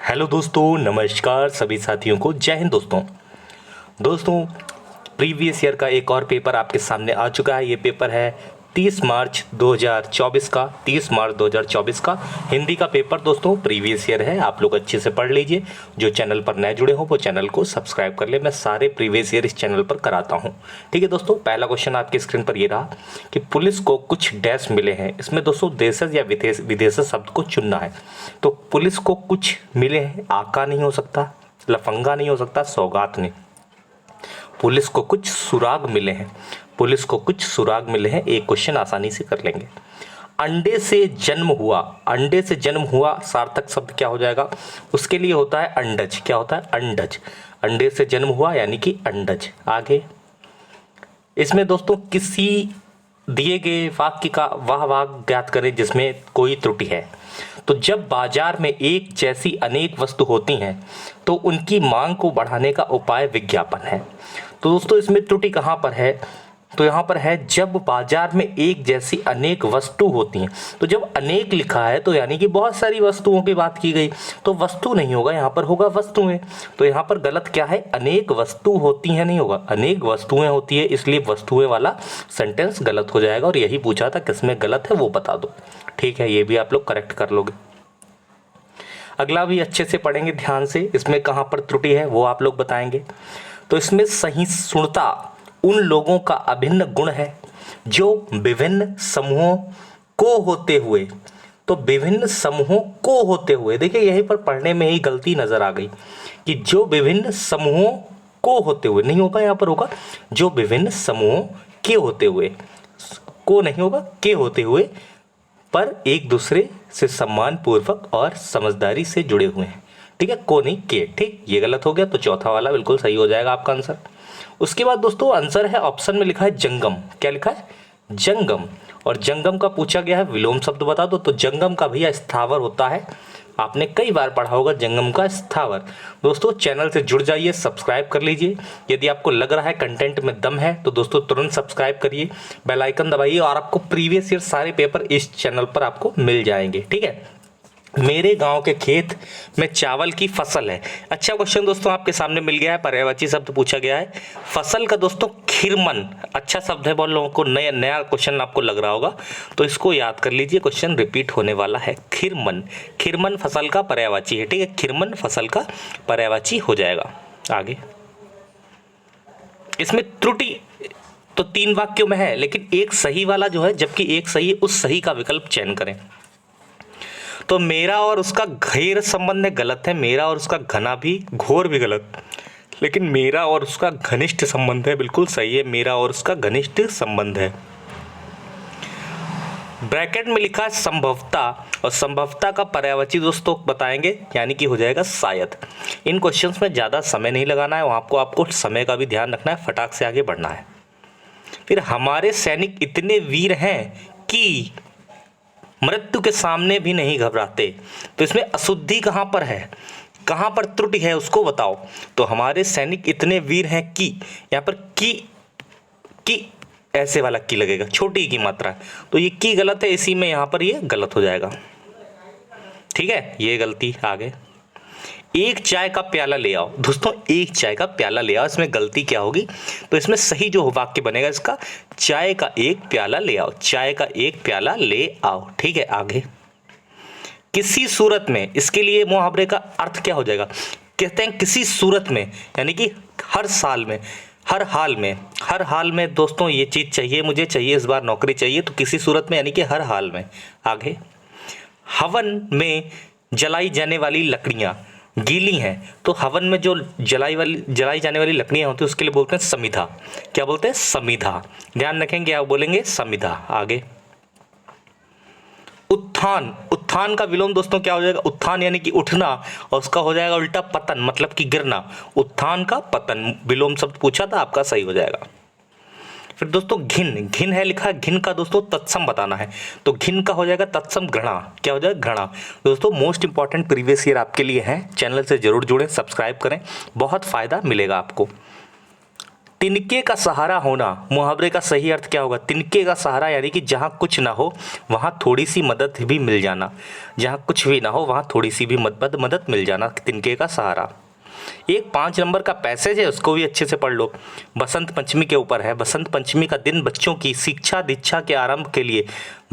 Hello दोस्तों, नमस्कार सभी साथियों को। जय हिंद दोस्तों प्रीवियस ईयर का एक और पेपर आपके सामने आ चुका है। ये पेपर है 30 मार्च 2024 का। 30 मार्च 2024 का हिंदी का पेपर दोस्तों प्रीवियस ईयर है। आप लोग अच्छे से पढ़ लीजिए। जो चैनल पर नए जुड़े हो वो चैनल को सब्सक्राइब कर ले। मैं सारे प्रीवियस ईयर इस चैनल पर कराता हूँ। ठीक है दोस्तों, पहला क्वेश्चन आपकी स्क्रीन पर ये रहा कि पुलिस को कुछ डैश मिले हैं। इसमें दोस्तों देशज या विदेशज शब्द को चुनना है। तो पुलिस को कुछ मिले हैं, आका नहीं हो सकता, लफंगा नहीं हो सकता, सौगात नहीं। पुलिस को कुछ सुराग मिले हैं। पुलिस को कुछ सुराग मिले हैं। एक क्वेश्चन आसानी से कर लेंगे। अंडे से जन्म हुआ। अंडे से जन्म हुआ सार्थक शब्द क्या हो जाएगा? उसके लिए होता है अंडज। क्या होता है? अंडज। अंडे से जन्म हुआ यानी कि अंडज। आगे इसमें दोस्तों किसी दिए गए वाक्य का वह वाक्य ज्ञात करें जिसमें कोई त्रुटि है। तो जब बाजार में एक जैसी अनेक वस्तु होती हैं तो उनकी मांग को बढ़ाने का उपाय विज्ञापन है। तो दोस्तों इसमें त्रुटि कहाँ पर है? तो यहाँ पर है जब बाजार में एक जैसी अनेक वस्तु होती हैं। तो जब अनेक लिखा है तो यानी कि बहुत सारी वस्तुओं की बात की गई, तो वस्तु नहीं होगा, यहाँ पर होगा वस्तुएं। तो यहाँ पर गलत क्या है? अनेक वस्तु होती हैं नहीं होगा, अनेक वस्तुएं होती है, इसलिए वस्तुएं वाला सेंटेंस गलत हो जाएगा। और यही पूछा था किसमें गलत है वो बता दो। ठीक है, ये भी आप लोग करेक्ट कर लोगे। अगला भी अच्छे से पढ़ेंगे ध्यान से। इसमें कहाँ पर त्रुटि है वो आप लोग बताएंगे। तो इसमें सहिष्णुता उन लोगों का अभिन्न गुण है जो विभिन्न समूहों को होते हुए। तो विभिन्न समूहों को होते हुए, देखिए यहीं पर पढ़ने में ही गलती नजर आ गई कि जो विभिन्न समूहों को होते हुए नहीं होगा, यहाँ पर होगा जो विभिन्न समूहों के होते हुए। को नहीं होगा, के होते हुए, पर एक दूसरे से सम्मान पूर्वक और समझदारी से जुड़े हुए हैं। ठीक है, को नहीं के। ठीक, ये गलत हो गया तो चौथा वाला बिल्कुल सही हो जाएगा आपका आंसर। उसके बाद दोस्तों आंसर है, ऑप्शन में लिखा है जंगम। क्या लिखा है? जंगम। और जंगम का पूछा गया है विलोम शब्द बता दो। तो जंगम का भैया स्थावर होता है। आपने कई बार पढ़ा होगा जंगम का स्थावर। दोस्तों चैनल से जुड़ जाइए, सब्सक्राइब कर लीजिए। यदि आपको लग रहा है कंटेंट में दम है तो दोस्तों तुरंत सब्सक्राइब करिए, बेल आइकन दबाइए और आपको प्रीवियस ईयर सारे पेपर इस चैनल पर आपको मिल जाएंगे। ठीक है। मेरे गांव के खेत में चावल की फसल है। अच्छा क्वेश्चन दोस्तों आपके सामने मिल गया है। पर्यायवाची शब्द पूछा गया है। फसल का दोस्तों खिरमन अच्छा शब्द है। बहुत लोगों को नया क्वेश्चन आपको लग रहा होगा, तो इसको याद कर लीजिए, क्वेश्चन रिपीट होने वाला है। खिरमन, खिरमन फसल का पर्यायवाची है। ठीक है, खिरमन फसल का पर्यायवाची हो जाएगा। आगे इसमें त्रुटि तो 3 वाक्यों में है, लेकिन एक सही वाला जो है, जबकि एक सही है, उस सही का विकल्प चयन करें। तो मेरा और उसका घेर संबंध है, गलत है। मेरा और उसका घना भी, घोर भी गलत। लेकिन मेरा और उसका घनिष्ठ संबंध है, बिल्कुल सही है। मेरा और उसका घनिष्ठ संबंध है। ब्रैकेट में लिखा है संभवता, और संभवता का पर्यायवाची दोस्तों बताएंगे, यानी कि हो जाएगा शायद। इन क्वेश्चंस में ज़्यादा समय नहीं लगाना है, वहाँ आपको समय का भी ध्यान रखना है, फटाक से आगे बढ़ना है। फिर हमारे सैनिक इतने वीर हैं कि मृत्यु के सामने भी नहीं घबराते। तो इसमें अशुद्धि कहाँ पर है, कहाँ पर त्रुटि है उसको बताओ। तो हमारे सैनिक इतने वीर हैं कि, यहाँ पर की ऐसे वाला की लगेगा, छोटी की मात्रा है, तो ये की गलत है, इसी में यहाँ पर ये गलत हो जाएगा। ठीक है, ये गलती। आगे एक चाय का प्याला ले आओ। दोस्तों एक चाय का प्याला ले आओ, इसमें गलती क्या होगी? तो इसमें सही जो वाक्य बनेगा इसका, चाय का एक प्याला ले आओ। चाय का एक प्याला ले आओ। ठीक है। आगे किसी सूरत में, इसके लिए मुहावरे का अर्थ क्या हो जाएगा? कहते हैं किसी सूरत में, यानी कि हर साल में, हर हाल में। हर हाल में दोस्तों ये चीज चाहिए, मुझे चाहिए, इस बार नौकरी चाहिए, तो किसी सूरत में यानी कि हर हाल में। आगे हवन में जलाई जाने वाली लकड़ियां गीली हैं, तो हवन में जो जलाई जाने वाली लकड़ियां होती है उसके लिए बोलते हैं समिधा। क्या बोलते हैं? समिधा। ध्यान रखेंगे, आप बोलेंगे समिधा। आगे उत्थान, उत्थान का विलोम दोस्तों क्या हो जाएगा? उत्थान यानी कि उठना, और उसका हो जाएगा उल्टा पतन, मतलब कि गिरना। उत्थान का पतन विलोम शब्द पूछा था, आपका सही हो जाएगा। फिर दोस्तों घिन, घिन है लिखा, घिन का दोस्तों तत्सम बताना है, तो घिन का हो जाएगा तत्सम घृणा। क्या हो जाएगा? घृणा। दोस्तों मोस्ट इंपॉर्टेंट प्रीवियस ईयर आपके लिए है, चैनल से जरूर जुड़ें, सब्सक्राइब करें, बहुत फायदा मिलेगा आपको। तिनके का सहारा होना, मुहावरे का सही अर्थ क्या होगा? तिनके का सहारा यानी कि जहाँ कुछ ना हो वहाँ थोड़ी सी मदद भी मिल जाना, जहाँ कुछ भी ना हो वहाँ थोड़ी सी भी मदद मिल जाना, तिनके का सहारा। एक 5 नंबर का पैसेज है, उसको भी अच्छे से पढ़ लो। बसंत पंचमी के ऊपर है। बसंत पंचमी का दिन बच्चों की शिक्षा दीक्षा के आरंभ के लिए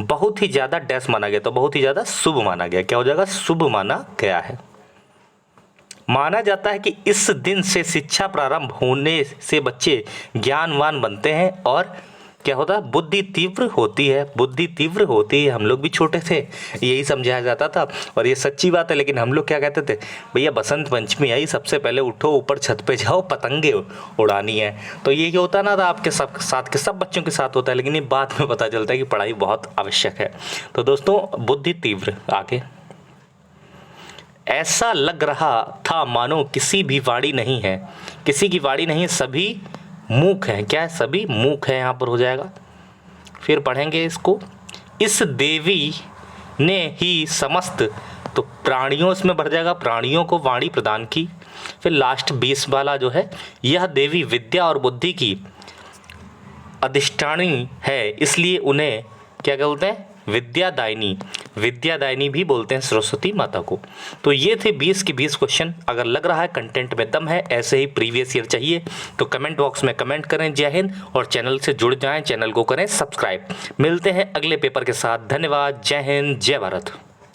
बहुत ही ज़्यादा डैश माना गया, तो बहुत ही ज़्यादा शुभ माना गया। क्या हो जाएगा? शुभ माना गया है। माना जाता है कि इस दिन से शिक्षा प्रारंभ होने से बच्चे ज्ञानवान बनते हैं और क्या होता है? बुद्धि तीव्र होती है। बुद्धि तीव्र होती है। हम लोग भी छोटे थे, यही समझाया जाता था और ये सच्ची बात है। लेकिन हम लोग क्या कहते थे? भैया बसंत पंचमी आई, सबसे पहले उठो, ऊपर छत पे जाओ, पतंगे उड़ानी है। तो ये होता ना था, आपके सब साथ के सब बच्चों के साथ होता है। लेकिन ये बाद में पता चलता है कि पढ़ाई बहुत आवश्यक है। तो दोस्तों, बुद्धि तीव्र। आगे, ऐसा लग रहा था मानो किसी भी वाणी नहीं है। किसी की वाणी नहीं, सभी मूक हैं। क्या है? सभी मूक हैं, यहाँ पर हो जाएगा। फिर पढ़ेंगे इसको। इस देवी ने ही समस्त, तो प्राणियों इसमें बढ़ जाएगा, प्राणियों को वाणी प्रदान की। फिर लास्ट 20 वाला जो है, यह देवी विद्या और बुद्धि की अधिष्ठानी है, इसलिए उन्हें क्या बोलते हैं? विद्यादायिनी। विद्यादायिनी भी बोलते हैं सरस्वती माता को। तो ये थे 20 के 20 क्वेश्चन। अगर लग रहा है कंटेंट में दम है, ऐसे ही प्रीवियस ईयर चाहिए, तो कमेंट बॉक्स में कमेंट करें। जय हिंद। और चैनल से जुड़ जाएं, चैनल को करें सब्सक्राइब। मिलते हैं अगले पेपर के साथ। धन्यवाद। जय हिंद, जय भारत।